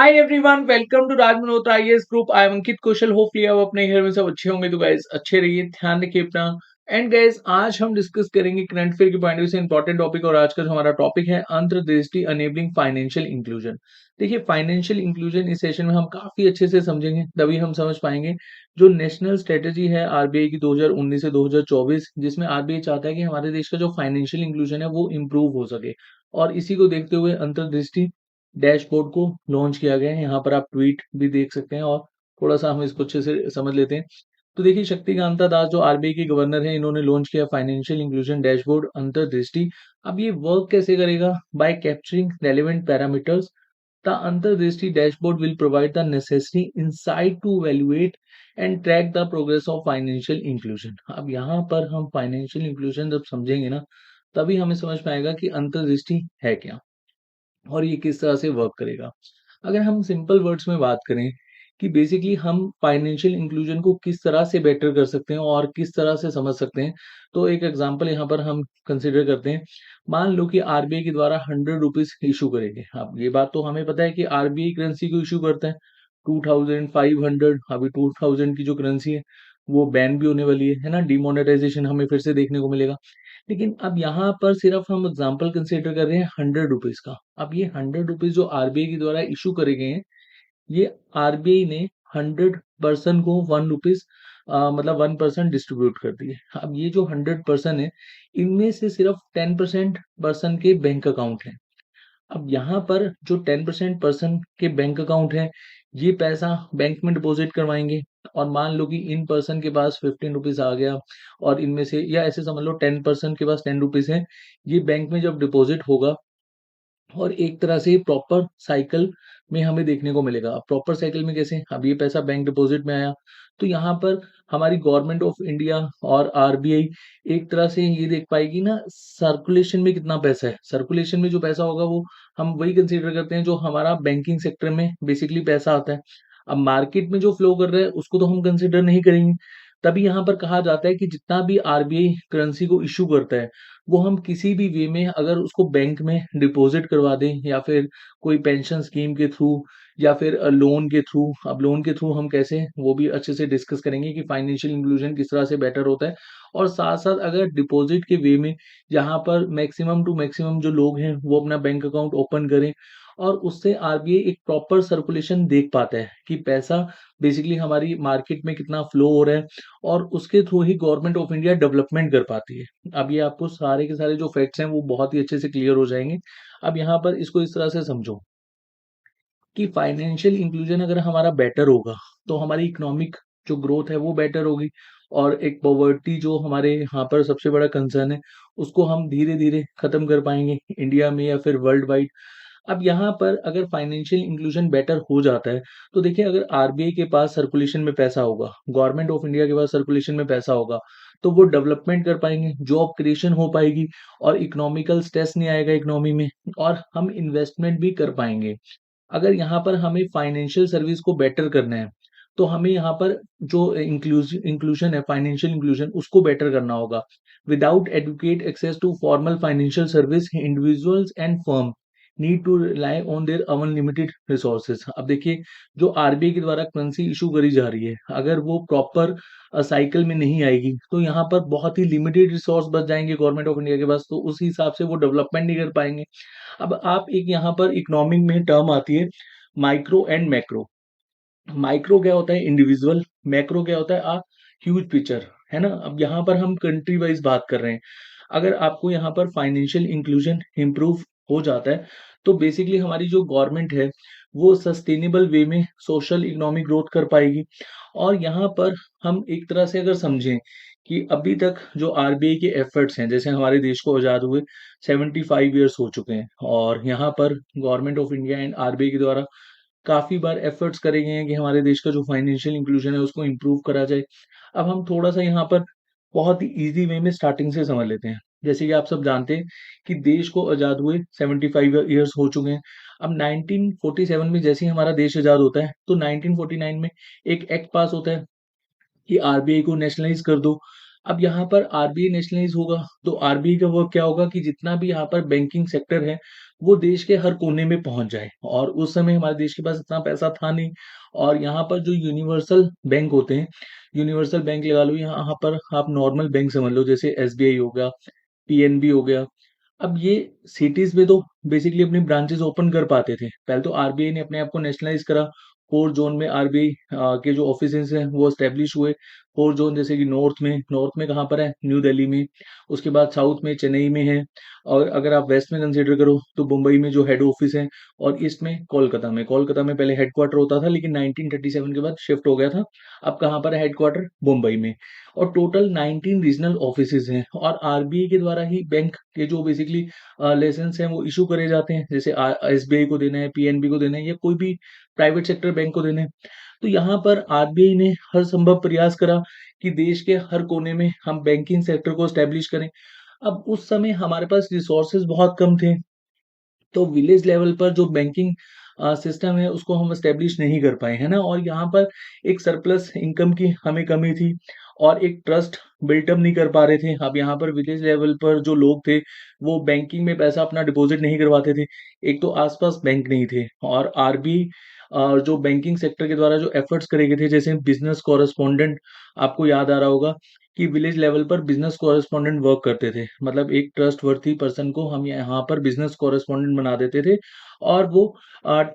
Hi everyone, welcome to Raj Malhotra IAS group. I am Ankit Kaushal. Hopefully आप अपने घर में सब अच्छे होंगे। तो गाइस अच्छे रहिए, ध्यान रखिए अपना। एंड गाइस आज हम डिस्कस करेंगे करंट अफेयर के पॉइंट ऑफ व्यू से इंपॉर्टेंट टॉपिक। और आज का जो हमारा टॉपिक है अंतर्दृष्टि अनेबलिंग फाइनेंशियल इंक्लूजन। देखिए, फाइनेंशियल इंक्लूजन इस सेशन में हम काफी अच्छे से समझेंगे, तभी हम समझ पाएंगे जो नेशनल स्ट्रेटेजी है आरबीआई की 2019 से 2024, जिसमें आरबीआई चाहता है कि हमारे देश का जो फाइनेंशियल इंक्लूजन है वो इम्प्रूव हो सके। और इसी को देखते हुए अंतर्दृष्टि डैशबोर्ड को लॉन्च किया गया है। यहाँ पर आप ट्वीट भी देख सकते हैं और थोड़ा-सा हम इसको अच्छे से समझ लेते हैं। तो देखिए, शक्तिकांता दास जो आरबीआई के गवर्नर हैं, इन्होंने लॉन्च किया फाइनेंशियल इंक्लूजन डैशबोर्ड अंतर्दृष्टि। अब ये वर्क कैसे करेगा? By capturing relevant parameters, the Antardrishti dashboard will provide the necessary insight to evaluate and track the progress of financial inclusion. अब यहाँ पर हम फाइनेंशियल इंक्लूजन जब समझेंगे ना, तभी हमें समझ में आएगा कि अंतर्दृष्टि है क्या? और ये किस तरह से वर्क करेगा। अगर हम सिंपल वर्ड्स में बात करें कि बेसिकली हम फाइनेंशियल इंक्लूजन को किस तरह से बेटर कर सकते हैं और किस तरह से समझ सकते हैं, तो एक एग्जांपल यहाँ पर हम कंसीडर करते हैं। मान लो कि आरबीआई के द्वारा 100 रुपीज इशू करेंगे। अब ये बात तो हमें पता है कि आरबीआई करेंसी को इशू करता है 2500। अभी 2000 की जो करेंसी है वो बैन भी होने वाली है ना, डिमोनेटाइजेशन हमें फिर से देखने को मिलेगा। लेकिन अब यहाँ पर सिर्फ हम एग्जांपल कंसीडर कर रहे हैं 100 रुपीज का। अब ये 100 रुपीज जो आरबीआई के द्वारा इशू करे गए हैं, ये आरबीआई ने 100 पर्सन को 1 रुपीज मतलब 1% डिस्ट्रीब्यूट कर दिए। अब ये जो 100 पर्सन है, इनमें से सिर्फ 10% पर्सन के बैंक अकाउंट है। अब यहाँ पर जो 10% पर्सन के बैंक अकाउंट है, ये पैसा बैंक में डिपॉजिट करवाएंगे। और मान लो कि इन पर्सन के पास 15 रुपीज आ गया, और इनमें से या ऐसे समझ लो 10% के पास 10 रुपीज है। ये बैंक में जब डिपॉजिट होगा, और एक तरह से प्रॉपर साइकिल में हमें देखने को मिलेगा। अब प्रॉपर साइकिल में कैसे? अब ये पैसा बैंक डिपॉजिट में आया, तो यहाँ पर हमारी गवर्नमेंट ऑफ इंडिया और आरबीआई एक तरह से ये देख पाएगी ना सर्कुलेशन में कितना पैसा है। सर्कुलेशन में जो पैसा होगा वो हम वही कंसीडर करते हैं जो हमारा बैंकिंग सेक्टर में बेसिकली पैसा आता है। अब मार्केट में जो फ्लो कर रहा है उसको तो हम कंसीडर नहीं करेंगे। तभी यहाँ पर कहा जाता है कि जितना भी आरबीआई करेंसी को इशू करता है, वो हम किसी भी वे में अगर उसको बैंक में डिपॉजिट करवा दें, या फिर कोई पेंशन स्कीम के थ्रू, या फिर लोन के थ्रू। अब लोन के थ्रू हम कैसे, वो भी अच्छे से डिस्कस करेंगे कि फाइनेंशियल इंक्लूजन किस तरह से बेटर होता है। और साथ साथ अगर डिपॉजिट के वे में जहाँ पर मैक्सिमम टू मैक्सिमम जो लोग हैं वो अपना बैंक अकाउंट ओपन करें, और उससे आरबीआई एक प्रॉपर सर्कुलेशन देख पाता है कि पैसा बेसिकली हमारी मार्केट में कितना फ्लो हो रहा है, और उसके through he government of India development कर पाती है। अब ये आपको सारे के सारे जो फैक्ट्स हैं वो बहुत ही अच्छे से क्लियर हो जाएँगे। अब यहाँ पर इसको इस तरह से समझो कि फाइनेंशियल इंक्लूजन अगर हमारा बेटर होगा, तो हमारी इकोनॉमिक जो ग्रोथ है वो बेटर होगी। और एक पॉवर्टी जो हमारे यहाँ पर सबसे बड़ा कंसर्न है, उसको हम धीरे-धीरे खत्म कर पाएँगे इंडिया में या फिर वर्ल्ड वाइड। अब यहाँ पर अगर फाइनेंशियल इंक्लूजन बेटर हो जाता है, तो देखिए अगर आरबीआई के पास सर्कुलेशन में पैसा होगा, गवर्नमेंट ऑफ इंडिया के पास सर्कुलेशन में पैसा होगा, तो वो डेवलपमेंट कर पाएँगे, जॉब क्रिएशन हो पाएगी, और इकोनॉमिकल स्ट्रेस नहीं आएगा इकोनॉमी में, और हम इन्वेस्टमेंट भी कर पाएँगे। अगर यहाँ पर हमें फाइनेंशियल सर्विस को बेटर करना है, तो हमें यहाँ पर जो इंक्लूजन है, फाइनेंशियल इंक्लूजन उसको बेटर करना होगा। Without adequate access to formal financial service, individuals and firm need to rely on their unlimited resources. अब देखिए, जो आरबीआई के द्वारा करेंसी इशू करी जा रही है, अगर वो प्रॉपर साइकिल में नहीं आएगी, तो यहाँ पर बहुत ही लिमिटेड रिसोर्स बच जाएंगे गवर्नमेंट ऑफ इंडिया के पास, तो उस हिसाब से वो डेवलपमेंट नहीं कर पाएंगे। अब आप एक यहाँ पर इकोनॉमिक में टर्म आती है माइक्रो एंड मैक्रो। माइक्रो क्या होता है? इंडिविजुअल। मैक्रो क्या होता है? ह्यूज पिक्चर, है ना। अब यहाँ पर हम कंट्री वाइज बात कर रहे हैं। अगर आपको यहाँ पर फाइनेंशियल इंक्लूजन इम्प्रूव हो जाता है, तो बेसिकली हमारी जो गवर्नमेंट है वो सस्टेनेबल वे में सोशल इकोनॉमिक ग्रोथ कर पाएगी। और यहाँ पर हम एक तरह से अगर समझें कि अभी तक जो आरबीआई के एफर्ट्स हैं, जैसे हमारे देश को आज़ाद हुए 75 ईयर्स हो चुके हैं, और यहाँ पर government of India and RBI के द्वारा काफ़ी बार एफर्ट्स करे गए हैं कि हमारे देश का जो फाइनेंशियल इंक्लूजन है उसको इम्प्रूव करा जाए। अब हम थोड़ा-सा यहाँ पर बहुत ही ईज़ी वे में स्टार्टिंग से समझ लेते हैं। जैसे कि आप सब जानते हैं कि देश को आज़ाद हुए 75 ईयर्स हो चुके हैं। अब 1947 में जैसे ही हमारा देश आज़ाद होता है, तो 1949 में एक एक्ट पास होता है कि आरबीआई को नेशनलाइज़ कर दो। अब यहाँ पर आरबीआई नेशनलाइज़ होगा, तो आरबीआई का वर्क क्या होगा कि जितना भी यहाँ पर बैंकिंग सेक्टर है, वो देश के हर कोने में पहुँच जाए और उस समय हमारे देश के पास इतना पैसा था नहीं और यहाँ पर जो यूनिवर्सल बैंक होते हैं, यूनिवर्सल बैंक लगा लो यहाँ पर आप नॉर्मल बैंक समझ लो जैसे एसबीआई हो गया, पीएनबी हो गया। अब ये सिटीज़ में तो बेसिकली अपनी ब्रांचेज़ ओपन कर पाते थे। पहले तो आरबीआई ने अपने आप को नेशनलाइज़ करा। 4 ज़ोन में आरबीआई के जो ऑफ़िसेज़ हैं वो एस्टेब्लिश हुए। 4 ज़ोन जैसे कि नॉर्थ में कहाँ पर है? न्यू दिल्ली में। उसके बाद साउथ में चेन्नई में है और अगर आप वेस्ट में कंसीडर करो तो मुंबई में जो हेड ऑफ़िस है और ईस्ट में कोलकाता में। कोलकाता में पहले हेडक्वार्टर होता था लेकिन 1937 के बाद शिफ्ट हो गया था। अब कहाँ पर है हेडक्वार्टर? मुंबई में। और टोटल 19 रीजनल ऑफिसेज़ हैं और आरबीआई के द्वारा ही बैंक के जो बेसिकली लाइसेंस हैं वो इश्यू करे जाते हैं। जैसे एसबीआई को देना है, पीएनबी को देना है या कोई भी प्राइवेट सेक्टर बैंक को देना है। तो यहाँ पर आरबीआई ने हर संभव प्रयास करा कि देश के हर कोने में हम बैंकिंग सेक्टर को एस्टेब्लिश करें। अब उस समय हमारे पास रिसोर्सेज़ बहुत कम थे। तो विलेज लेवल पर जो बैंकिंग सिस्टम है उसको हम एस्टेब्लिश नहीं कर पाए, है ना? और यहाँ पर एक सरप्लस इनकम की हमें कमी थी और एक ट्रस्ट बिल्टअप नहीं कर पा रहे थे। अब यहाँ पर विलेज लेवल पर जो लोग थे, वो बैंकिंग में पैसा अपना डिपॉज़िट नहीं करवाते थे। एक तो आस-पास बैंक नहीं थे और आरबीआई जो बैंकिंग सेक्टर के द्वारा जो एफर्ट्स करे गए थे, जैसे बिज़नेस कॉरेस्पोंडेंट आपको याद आ रहा होगा कि विलेज लेवल पर बिज़नेस कॉरेस्पोंडेंट वर्क करते थे। मतलब एक ट्रस्टवर्थी पर्सन को हम यहाँ पर बिज़नेस कॉरेस्पोंडेंट बना देते थे और वो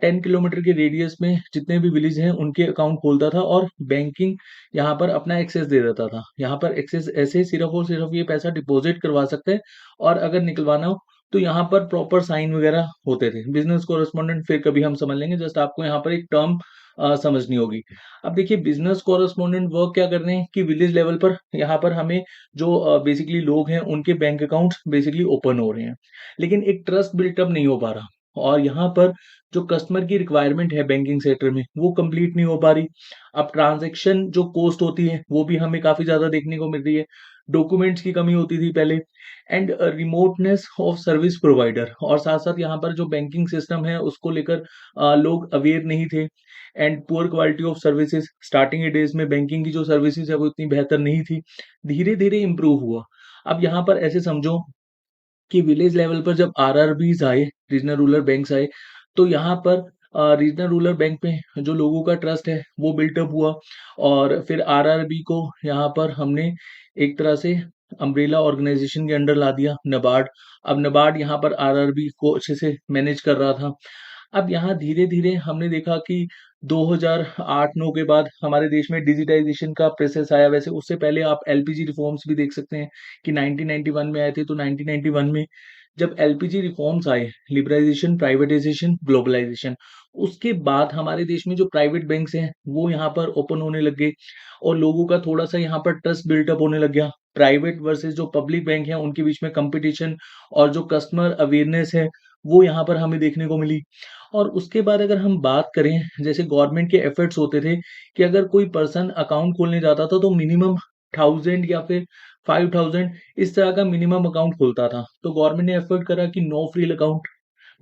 10 किलोमीटर के रेडियस में जितने भी विलेज हैं, उनके अकाउंट खोलता था और बैंकिंग यहाँ पर अपना एक्सेस दे देता था। यहाँ पर एक्सेस ऐसे सिर्फ़ और सिर्फ़ ये पैसा डिपॉज़िट करवा सकते हैं और अगर निकलवाना हो, तो यहाँ पर प्रॉपर साइन वगैरह होते थे। बिज़नेस कॉरेस्पोंडेंट फिर कभी हम समझ लेंगे, जस्ट आपको यहाँ पर एक टर्म समझनी होगी। अब देखिए बिज़नेस कॉरेस्पोंडेंट वर्क क्या कर रहे हैं कि विलेज लेवल पर यहाँ पर हमें जो बेसिकली लोग हैं उनके बैंक अकाउंट्स बेसिकली ओपन हो रहे हैं। लेकिन एक ट्रस्ट बिल्टअप नहीं हो पा रहा और यहाँ पर जो कस्टमर की रिक्वायरमेंट है बैंकिंग सेक्टर में वो कंप्लीट नहीं हो पा रही। अब ट्रांज़ैक्शन जो कॉस्ट होती है वो भी हमें काफ़ी ज़्यादा देखने को मिल रही है। डॉक्यूमेंट्स की कमी होती थी पहले and remoteness of service provider और साथ-साथ यहाँ पर जो बैंकिंग सिस्टम है उसको लेकर लोग अवेयर नहीं थे। And poor quality of services starting के डेज़ में बैंकिंग की जो सर्विसेज है वो इतनी बेहतर नहीं थी। धीरे-धीरे इम्प्रूव हुआ। अब यहाँ पर ऐसे समझो कि विलेज लेवल पर जब आरआरबीज़ आए, रीजनल रूरल बैंक्स आए, तो यहाँ पर रीजनल रूरल बैंक में जो लोगों का ट्रस्ट है, वो बिल्ट अप हुआ और फिर आरआरबी को यहाँ पर हमने एक तरह से अम्ब्रेला ऑर्गेनाइज़ेशन के अंडर ला दिया, नबार्ड। अब नबार्ड यहाँ पर आरआरबी को अच्छे से मैनेज कर रहा था। अब यहाँ धीरे-धीरे हमने देखा कि 2008-9 के बाद हमारे देश में डिजिटाइज़ेशन का प्रोसेस आया। वैसे उससे पहले आप एलपीजी रिफॉर्म्स भी देख सकते हैं कि 1991 में आए थे, तो 1991 में जब एलपीजी रिफॉर्म्स आए, लिबरलाइज़ेशन, प्राइवेटाइज़ेशन, ग्लोबलाइज़ेशन, उसके बाद हमारे देश में जो प्राइवेट बैंक्स हैं, वो यहाँ पर ओपन होने लग गए और लोगों का थोड़ा-सा यहाँ पर ट्रस्ट बिल्ट अप होने लग गया। प्राइवेट वर्सेस जो पब्लिक बैंक हैं, उनके बीच में कॉम्पिटिशन और जो कस्टमर अवेयरनेस है, वो यहाँ पर हमें देखने को मिली। और उसके बाद अगर हम बात करें, जैसे गवर्नमेंट के एफर्ट्स होते थे कि अगर कोई पर्सन अकाउंट खोलने जाता था, तो मिनिमम 1000 या फिर 5000 इस तरह का मिनिमम अकाउंट खोलता था। तो गवर्नमेंट ने एफर्ट करा कि no frill account,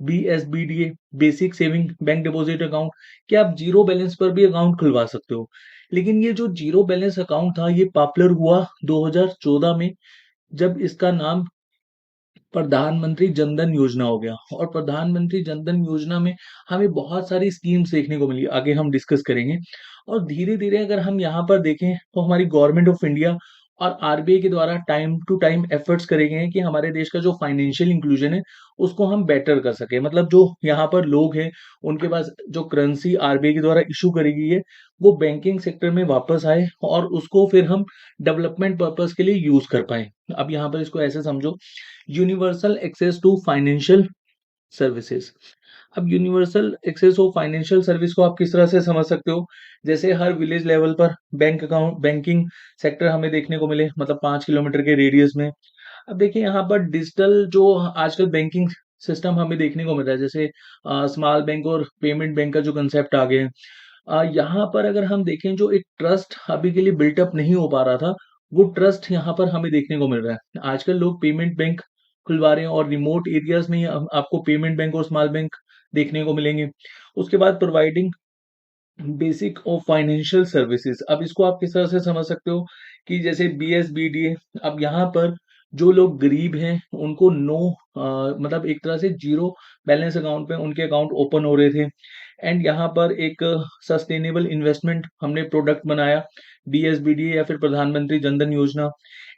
BSBDA, basic saving bank deposit account, कि आप ज़ीरो बैलेंस पर भी अकाउंट खुलवा सकते हो। लेकिन ये जो ज़ीरो बैलेंस अकाउंट था, ये पॉपुलर हुआ 2014 में, जब इसका नाम प्रधानमंत्री जनधन योजना हो गया और प्रधानमंत्री जनधन योजना में हमें बहुत सारी स्कीम्स देखने को मिली, आगे हम डिस्कस करेंगे। और धीरे-धीरे अगर हम यहाँ पर देखें तो हमारी गवर्नमेंट ऑफ इंडिया और आरबीआई के द्वारा टाइम टू टाइम एफर्ट्स करे गए हैं कि हमारे देश का जो फाइनेंशियल इंक्लूजन है, उसको हम बेटर कर सकें। मतलब जो यहाँ पर लोग हैं, उनके पास जो करेंसी आरबीआई के द्वारा इश्यू करी गई है, वो बैंकिंग सेक्टर में वापस आए और उसको फिर हम डेवलपमेंट पर्पज़ के लिए यूज़ कर पाएँ। अब यहाँ पर इसको ऐसे समझो, universal access to financial services. अब universal access of financial service को आप किस तरह से समझ सकते हो? जैसे हर विलेज लेवल पर बैंकिंग सेक्टर हमें देखने को मिले, मतलब 5 किलोमीटर के रेडियस में। अब देखिए यहाँ पर डिजिटल जो आजकल बैंकिंग सिस्टम हमें देखने को मिल रहा है, जैसे स्मॉल बैंक और पेमेंट बैंक का जो कंसेप्ट आ गए हैं। यहाँ पर अगर हम देखें, जो एक ट्रस्ट अभी के लिए बिल्टअप नहीं हो पा रहा था, वो ट्रस्ट यहाँ पर हमें देखने को मिल रहा है। आजकल लोग पेमेंट बैंक खुलवा रहे हैं और रिमोट एरियाज़ में ही आपको पेमेंट बैंक और स्मॉल बैंक देखने को मिलेंगे। उसके बाद providing basic of financial services. अब इसको आप किस तरह से समझ सकते हो कि जैसे बीएसबीडीए, अब यहाँ पर जो लोग गरीब हैं उनको नो मतलब एक तरह से जीरो बैलेंस अकाउंट पे उनके अकाउंट ओपन हो रहे थे। एंड यहाँ पर एक सस्टेनेबल इन्वेस्टमेंट हमने प्रोडक्ट बनाया, बीएसबीडीए या फिर Pradhan Mantri Jan Dhan Yojana.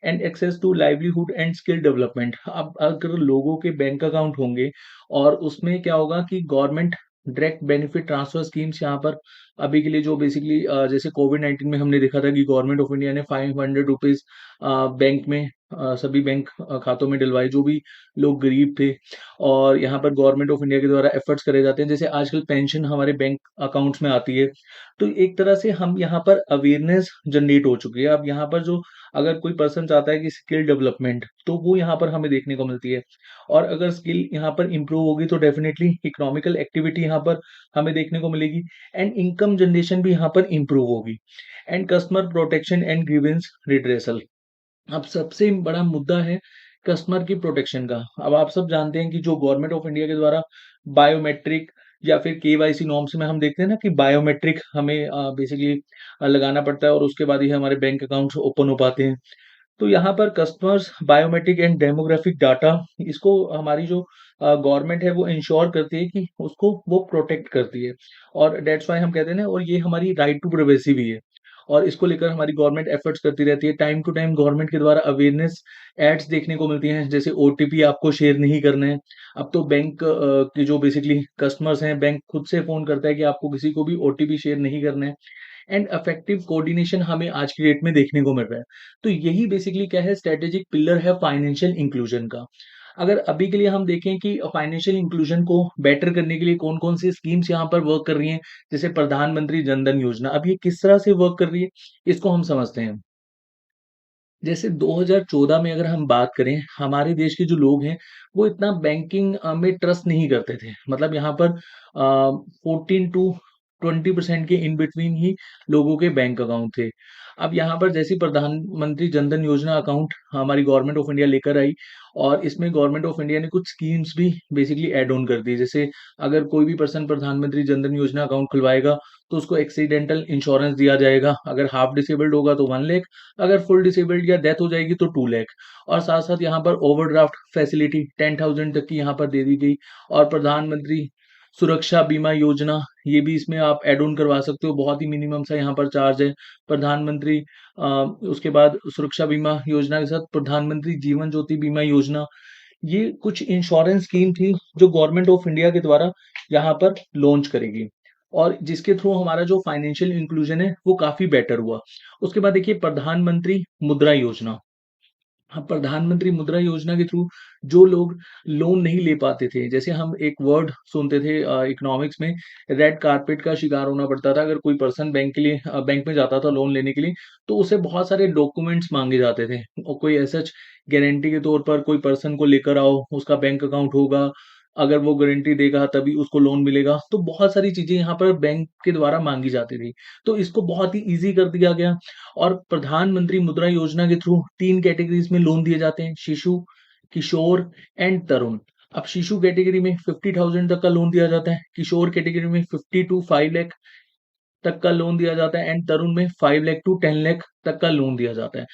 And access to livelihood and skill development. अब अगर लोगों के बैंक अकाउंट होंगे और उसमें क्या होगा कि government direct benefit transfer schemes यहाँ पर अभी के लिए जो बेसिकली जैसे कोविड-19 में हमने देखा था कि गवर्नमेंट ऑफ इंडिया ने ₹500 बैंक में सभी बैंक खातों में डलवाए, जो भी लोग गरीब थे। और यहाँ पर गवर्नमेंट ऑफ इंडिया के द्वारा एफर्ट्स करे जाते हैं, जैसे आजकल पेंशन हमारे बैंक अकाउंट्स में आती है। तो एक तरह से हम यहाँ पर अवेयरनेस जनरेट हो चुकी है। अब यहाँ पर जो अगर कोई पर्सन चाहता है कि स्किल डेवलपमेंट, तो वो यहाँ पर हमें देखने को मिलती है। और अगर स्किल यहाँ पर इम्प्रूव होगी तो डेफिनिटली इकोनॉमिकल एक्टिविटी यहाँ पर हमें देखने को मिलेगी। एंड इनकम जनरेशन भी यहाँ पर इम्प्रूव होगी। And customer protection and grievance redressal. अब सबसे बड़ा मुद्दा है कस्टमर की प्रोटेक्शन का। अब आप सब जानते हैं कि जो गवर्नमेंट ऑफ इंडिया के द्वारा बायोमेट्रिक या फिर केवाईसी नॉर्म्स में हम देखते हैं ना कि बायोमेट्रिक हमें बेसिकली लगाना पड़ता है और उसके बाद ही हमारे बैंक अकाउंट्स ओपन हो पाते हैं। तो यहाँ पर customers biometric and demographic data, इसको हमारी जो गवर्नमेंट है वो इंश्योर करती है कि उसको वो प्रोटेक्ट करती है। और दैट्स व्हाई हम कहते हैं ना, और ये हमारी राइट टू प्राइवेसी भी है। और इसको लेकर हमारी गवर्नमेंट एफर्ट्स करती रहती है। टाइम टू टाइम गवर्नमेंट के द्वारा अवेयरनेस एड्स देखने को मिलती हैं, जैसे ओटीपी आपको शेयर नहीं करना है। अब तो बैंक के जो बेसिकली कस्टमर्स हैं, बैंक खुद से फ़ोन करता है कि आपको किसी को भी ओटीपी शेयर नहीं करना है। एंड इफेक्टिव कोऑर्डिनेशन हमें आज की डेट में देखने को मिल रहा है। तो यही बेसिकली क्या है, स्ट्रेटेजिक पिलर है फाइनेंशियल इंक्लूजन का। अगर अभी के लिए हम देखें कि फाइनेंशियल इंक्लूजन को बेटर करने के लिए कौन-कौन सी स्कीम्स यहाँ पर वर्क कर रही हैं, जैसे प्रधानमंत्री जनधन योजना, अब ये किस तरह से वर्क कर रही है, इसको हम समझते हैं। जैसे 2014 में अगर हम बात करें, हमारे देश के जो लोग हैं, वो इतना बैंकिंग में ट्रस्ट नहीं करते थे। मतलब यहाँ पर 14 टू 20% के इन बिटवीन ही लोगों के बैंक अकाउंट थे। अब यहाँ पर जैसे प्रधानमंत्री जनधन योजना अकाउंट हमारी गवर्नमेंट ऑफ इंडिया लेकर आई, और इसमें गवर्नमेंट ऑफ इंडिया ने कुछ स्कीम्स भी बेसिकली ऐड ऑन कर दी। जैसे अगर कोई भी पर्सन प्रधानमंत्री जनधन योजना अकाउंट खुलवाएगा, तो उसको एक्सीडेंटल इंश्योरेंस दिया जाएगा। अगर हाफ डिसेबल्ड होगा तो 1 लाख, अगर फुल डिसेबल्ड या डेथ हो जाएगी तो 2 लाख। और साथ-साथ यहाँ पर ओवरड्राफ्ट फैसिलिटी 10,000 तक की यहाँ पर दे दी गई। और प्रधानमंत्री सुरक्षा बीमा योजना, ये भी इसमें आप ऐड ऑन करवा सकते हो, बहुत ही मिनिमम सा यहाँ पर चार्ज है। प्रधानमंत्री अ, उसके बाद सुरक्षा बीमा योजना के साथ प्रधानमंत्री जीवन ज्योति बीमा योजना, ये कुछ इंश्योरेंस स्कीम थी जो गवर्नमेंट ऑफ इंडिया के द्वारा यहाँ पर लॉन्च करेगी, और जिसके थ्रू हमारा जो फाइनेंशियल इंक्लूजन है वो काफ़ी बेटर हुआ। उसके बाद देखिए प्रधानमंत्री मुद्रा योजना। हाँ, प्रधानमंत्री मुद्रा योजना के थ्रू जो लोग लोन नहीं ले पाते थे, जैसे हम एक वर्ड सुनते थे इकोनॉमिक्स में, रेड कारपेट का शिकार होना पड़ता था। अगर कोई पर्सन बैंक के लिए बैंक में जाता था लोन लेने के लिए, तो उसे बहुत सारे डॉक्यूमेंट्स माँगे जाते थे, और कोई एज़ सच गारंटी के तौर पर कोई पर्सन को लेकर आओ, उसका बैंक अकाउंट होगा, अगर वो गारंटी देगा तभी उसको लोन मिलेगा। तो बहुत सारी चीज़ें यहाँ पर बैंक के द्वारा माँगी जाती थी। तो इसको बहुत ही ईज़ी कर दिया गया। और प्रधानमंत्री मुद्रा योजना के थ्रू 3 कैटेगरीज़ में लोन दिए जाते हैं, शिशु, किशोर एंड तरुण। अब शिशु कैटेगरी में 50,000 तक का लोन दिया जाता है, किशोर कैटेगरी में 50 टू 5 लाख तक का लोन दिया जाता है, एंड तरुण में 5 लाख टू 10 लाख तक का लोन दिया जाता है।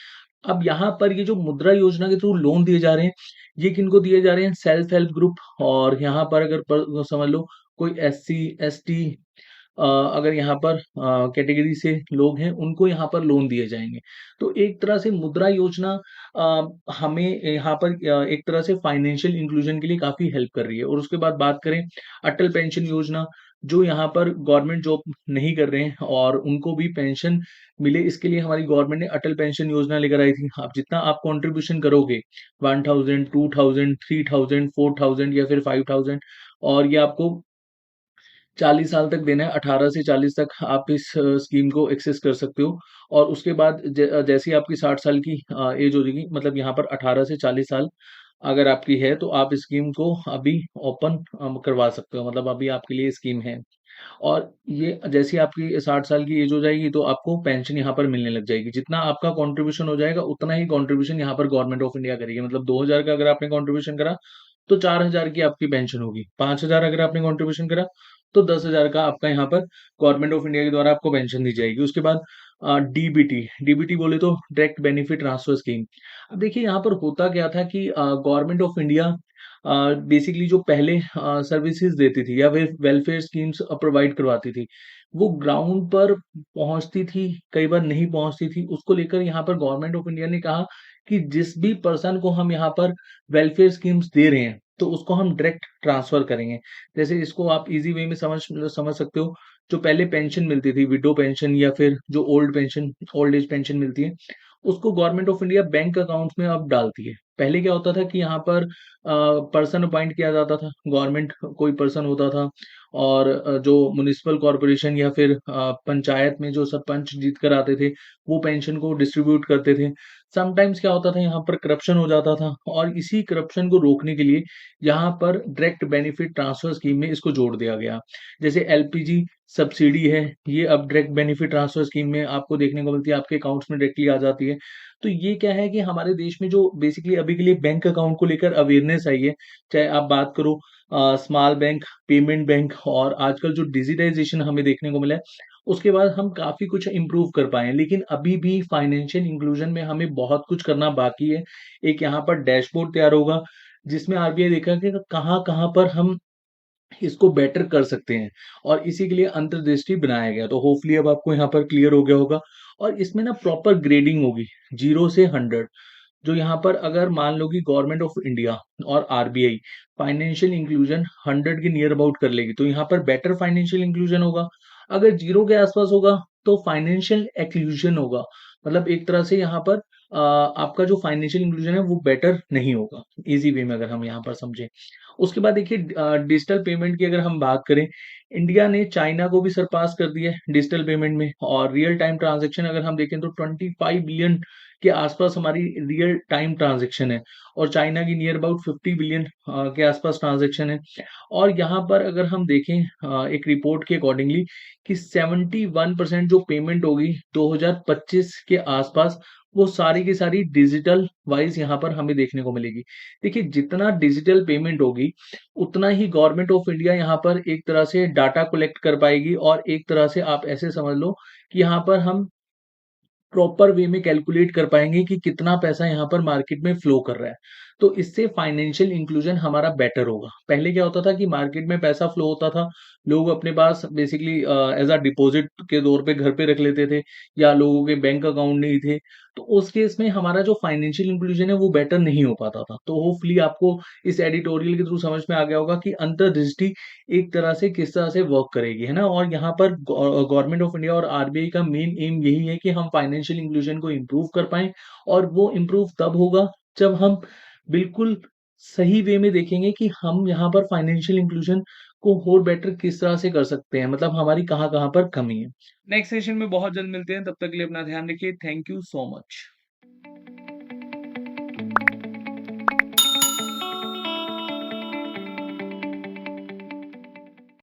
अब यहाँ पर ये जो मुद्रा योजना के थ्रू लोन दिए जा रहे हैं, ये किनको दिए जा रहे हैं? Self help group. और यहाँ पर अगर समझ लो कोई एससी, एसटी, अगर यहाँ पर कैटेगरी से लोग हैं, उनको यहाँ पर लोन दिए जाएँगे। तो एक तरह से मुद्रा योजना हमें यहाँ पर एक तरह से फाइनेंशियल इंक्लूजन के लिए काफ़ी हेल्प कर रही है। और उसके बाद बात करें अटल पेंशन योजना, जो यहाँ पर गवर्नमेंट जॉब नहीं कर रहे हैं और उनको भी पेंशन मिले, इसके लिए हमारी गवर्नमेंट ने अटल पेंशन योजना लेकर आई थी। अब जितना आप कंट्रीब्यूशन करोगे, 1000, 2000, 3000, 4000 या फिर 5000, और ये आपको 40 साल तक देना है, 18 से 40 तक आप इस स्कीम को एक्सेस कर सकते हो। और उसके बाद जैसे ही आपकी 60 साल की एज हो जाएगी, मतलब यहाँ पर 18 से 40 साल अगर आपकी है, तो आप इस स्कीम को अभी ओपन करवा सकते हो, मतलब अभी आपके लिए स्कीम है। और ये जैसे ही आपकी 60 साल की एज हो जाएगी, तो आपको पेंशन यहाँ पर मिलने लग जाएगी। जितना आपका कंट्रीब्यूशन हो जाएगा, उतना ही कंट्रीब्यूशन यहाँ पर गवर्नमेंट ऑफ इंडिया करेगी। मतलब 2000 का अगर आपने कंट्रीब्यूशन करा, तो 4000 की आपकी पेंशन होगी। 5000 अगर आपने कंट्रीब्यूशन करा, तो 10,000 का आपका यहाँ पर गवर्नमेंट ऑफ इंडिया के द्वारा आपको पेंशन दी जाएगी। उसके बाद डीबीटी, डीबीटी बोले तो डायरेक्ट बेनिफिट ट्रांसफर स्कीम। अब देखिए यहाँ पर होता क्या था कि गवर्नमेंट ऑफ इंडिया बेसिकली जो पहले सर्विसेज देती थी या फिर वेलफेयर स्कीम्स प्रोवाइड करवाती थी, वो ग्राउंड पर पहुंचती थी, कई बार नहीं पहुंचती थी। उसको लेकर यहाँ पर गवर्नमेंट ऑफ इंडिया ने कहा कि जिस भी पर्सन को हम यहाँ पर वेलफेयर स्कीम्स दे रहे हैं, तो उसको हम डायरेक्ट ट्रांसफर करेंगे। जैसे इसको आप इजी वे में समझ समझ सकते हो, जो पहले पेंशन मिलती थी, विडो पेंशन या फिर जो ओल्ड एज पेंशन मिलती है, उसको government of India bank account में अब डालती है। पहले क्या होता था कि यहाँ पर पर्सन अपॉइंट किया जाता था, गवर्नमेंट कोई पर्सन होता था और जो म्युनिसिपल कॉर्पोरेशन या फिर पंचायत में जो सरपंच जीत कर आते थे, वो पेंशन को डिस्ट्रीब्यूट करते थे। समटाइम्स क्या होता था यहाँ पर करप्शन हो जाता था और इसी करप्शन को रोकने के लिए यहाँ पर डायरेक्ट बेनिफिट ट्रांसफर स्कीम में इसको जोड़ दिया गया। जैसे एलपीजी सब्सिडी है, ये अब डायरेक्ट बेनिफिट ट्रांसफर स्कीम में आपको देखने को मिलती है, आपके अकाउंट्स में डायरेक्टली आ जाती है। तो ये क्या है कि हमारे देश में जो बेसिकली अभी के लिए बैंक अकाउंट को लेकर अवेयरनेस आई है, चाहे आप बात करो स्मॉल बैंक, पेमेंट बैंक और आजकल जो डिजिटाइजेशन हमें देखने को मिला है, उसके बाद हम काफ़ी कुछ इम्प्रूव कर पाए हैं। लेकिन अभी भी फाइनेंशियल इंक्लूजन में हमें बहुत कुछ करना बाकी है। एक यहाँ पर डैशबोर्ड तैयार होगा, जिसमें आरबीआई देखा कि कहाँ-कहाँ पर हम इसको बेटर कर सकते हैं और इसी के लिए अंतर्दृष्टि बनाया गया। तो होपफुली अब आपको यहाँ पर क्लियर हो गया होगा और इसमें ना प्रॉपर ग्रेडिंग होगी 0 से 100। जो यहाँ पर अगर मान लो कि गवर्नमेंट ऑफ इंडिया और आरबीआई फाइनेंशियल इंक्लूजन 100 के नियर अबाउट कर लेगी, तो यहाँ पर बेटर फाइनेंशियल इंक्लूजन होगा। अगर 0 के आसपास होगा, तो फाइनेंशियल एक्लूजन होगा। मतलब एक तरह से यहाँ पर आपका जो फाइनेंशियल इंक्लूजन है वो बेटर नहीं होगा, ईज़ी वे में अगर हम यहाँ पर समझें। उसके बाद देखिए डिजिटल पेमेंट की अगर हम बात करें, इंडिया ने चाइना को भी सरपास कर दिया है डिजिटल पेमेंट में और रियल टाइम ट्रांज़ैक्शन अगर हम देखें तो 25 बिलियन के आसपास हमारी रियल टाइम ट्रांज़ैक्शन है और चाइना की नियर अबाउट 50 बिलियन के आसपास ट्रांज़ैक्शन है। और यहाँ पर अगर हम देखें एक रिपोर्ट के अकॉर्डिंगली कि 71% जो पेमेंट होगी 2025 के आसपास, वो सारी की सारी डिजिटल वाइज़ यहाँ पर हमें देखने को मिलेगी। देखिए जितना डिजिटल पेमेंट होगी, उतना ही गवर्नमेंट ऑफ इंडिया यहाँ पर एक तरह से डाटा कलेक्ट कर पाएगी और एक तरह से आप ऐसे समझ लो कि यहाँ पर हम प्रॉपर वे में कैलकुलेट कर पाएँगे कि कितना पैसा यहाँ पर मार्केट में फ्लो कर रहा है। तो इससे फाइनेंशियल इंक्लूजन हमारा बेटर होगा। पहले क्या होता था कि मार्केट में पैसा फ्लो होता था, लोग अपने पास बेसिकली एज़ अ डिपॉज़िट के तौर पे घर पे रख लेते थे या लोगों के बैंक अकाउंट नहीं थे। तो उस केस में हमारा जो फाइनेंशियल इंक्लूजन है वो बेटर नहीं हो पाता था। तो होपफुली आपको इस एडिटोरियल के थ्रू समझ में आ गया होगा कि अंतर्दृष्टि एक तरह से किस तरह से वर्क करेगी, है ना? और यहाँ पर गवर्नमेंट ऑफ इंडिया और आरबीआई का मेन एम यही है कि हम फाइनेंशियल इंक्लूजन को इम्प्रूव कर पाएँ और वो इम्प्रूव तब होगा जब हम बिल्कुल सही वे में देखेंगे कि हम यहाँ पर फाइनेंशियल इंक्लूजन को और बेटर किस तरह से कर सकते हैं, मतलब हमारी कहाँ-कहाँ पर कमी है। नेक्स्ट सेशन में बहुत जल्द मिलते हैं, तब तक के लिए अपना ध्यान रखिए। Thank you so much.